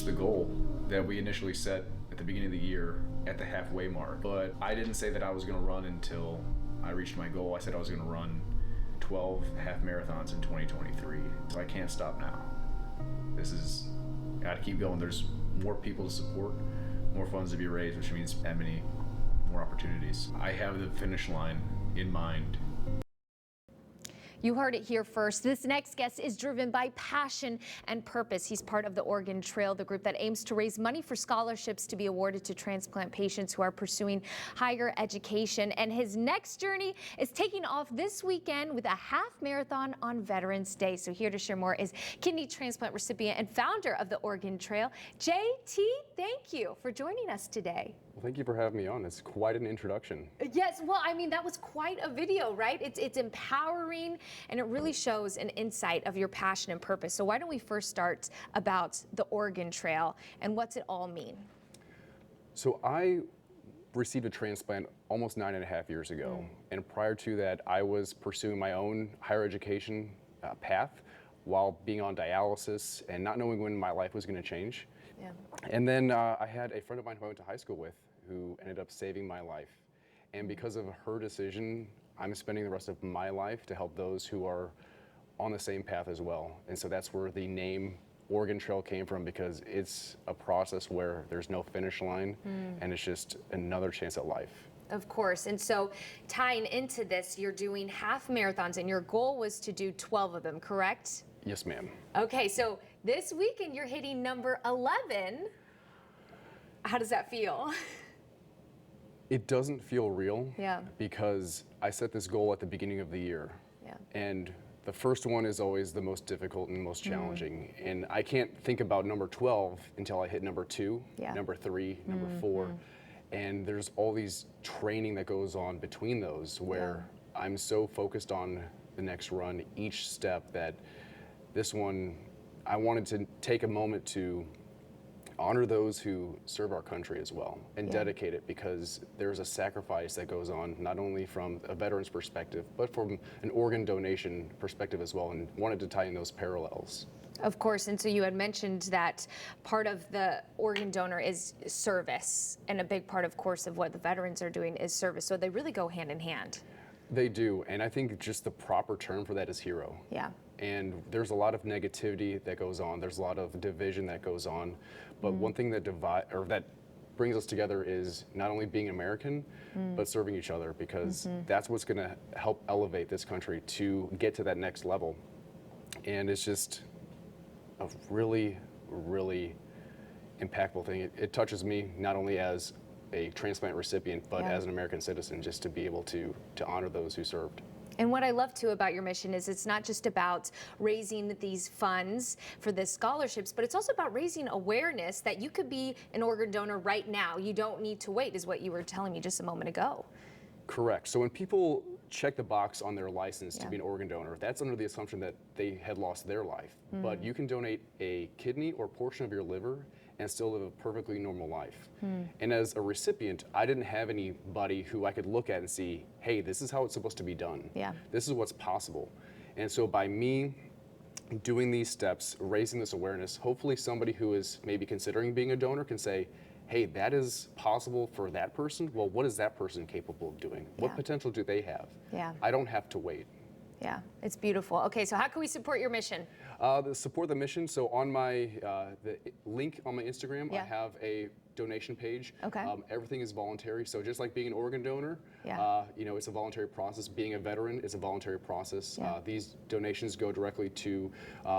The goal that we initially set at the beginning of the year at the halfway mark, but I didn't say that I was going to run until I reached my goal. I said I was going to run 12 half marathons in 2023, so I can't stop now. Got to keep going. There's more people to support, more funds to be raised, which means that many more opportunities. I have the finish line in mind. You heard it here first. This next guest is driven by passion and purpose. He's part of the Oregon Trail, the group that aims to raise money for scholarships to be awarded to transplant patients who are pursuing higher education. And his next journey is taking off this weekend with a half marathon on Veterans Day. So here to share more is kidney transplant recipient and founder of the Oregon Trail, JT. Thank you for joining us today. Well, thank you for having me on. It's quite an introduction. Yes, well, I mean, that was quite a video, right? It's empowering, and it really shows an insight of your passion and purpose. So why don't we first start about the Oregon Trail and what's it all mean? So I received a transplant almost 9.5 years ago. And prior to that, I was pursuing my own higher education path while being on dialysis and not knowing when my life was going to change. Yeah. And then I had a friend of mine who I went to high school with who ended up saving my life. And because of her decision, I'm spending the rest of my life to help those who are on the same path as well. And so that's where the name Oregon Trail came from, because it's a process where there's no finish line and it's just another chance at life. Of course. And so tying into this, you're doing half marathons and your goal was to do 12 of them, correct? Yes, ma'am. Okay, so this weekend you're hitting number 11. How does that feel? It doesn't feel real. Yeah. Because I set this goal at the beginning of the year. Yeah. And the first one is always the most difficult and most challenging. And I can't think about number 12 until I hit number 2, number 3, number 4. And there's all these training that goes on between those where I'm so focused on the next run, each step, that this one, I wanted to take a moment to honor those who serve our country as well and dedicate it, because there's a sacrifice that goes on not only from a veteran's perspective, but from an organ donation perspective as well, and wanted to tie in those parallels. Of course, and so you had mentioned that part of the organ donor is service, and a big part, of course, of what the veterans are doing is service, so they really go hand in hand. They do, and I think just the proper term for that is hero. Yeah. And there's a lot of negativity that goes on. There's a lot of division that goes on. But one thing that that brings us together is not only being American, but serving each other, because that's what's going to help elevate this country to get to that next level. And it's just a really, really impactful thing. It touches me not only as a transplant recipient, but as an American citizen, just to be able to honor those who served. And what I love too about your mission is it's not just about raising these funds for the scholarships, but it's also about raising awareness that you could be an organ donor right now. You don't need to wait, is what you were telling me just a moment ago. Correct. So when people check the box on their license to be an organ donor, that's under the assumption that they had lost their life. But you can donate a kidney or portion of your liver and still live a perfectly normal life. And as a recipient, I didn't have anybody who I could look at and see, hey, this is how it's supposed to be done. Yeah. This is what's possible. And so by me doing these steps, raising this awareness, hopefully somebody who is maybe considering being a donor can say, hey, that is possible for that person. Well, what is that person capable of doing? What potential do they have? Yeah. I don't have to wait. Yeah, it's beautiful. Okay, so how can we support your mission? Support the mission. So on my the link on my Instagram, I have a donation page. Okay. Everything is voluntary. So just like being an organ donor, you know, it's a voluntary process. Being a veteran is a voluntary process. These donations go directly to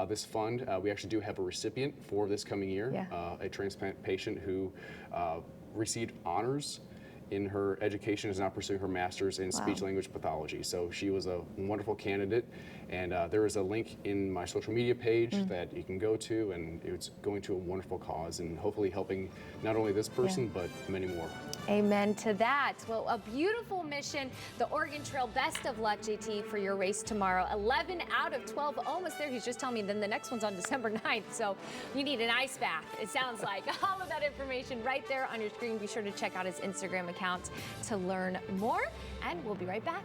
this fund. We actually do have a recipient for this coming year, a transplant patient who received honors in her education, is now pursuing her master's in speech language pathology. So she was a wonderful candidate, and there is a link in my social media page that you can go to, and it's going to a wonderful cause and hopefully helping not only this person, but many more. Amen to that. Well, a beautiful mission. The Oregon Trail, best of luck, JT, for your race tomorrow. 11 out of 12, almost there. He's just telling me then the next one's on December 9th, so you need an ice bath, it sounds like. All of that information right there on your screen. Be sure to check out his Instagram account to learn more, and we'll be right back.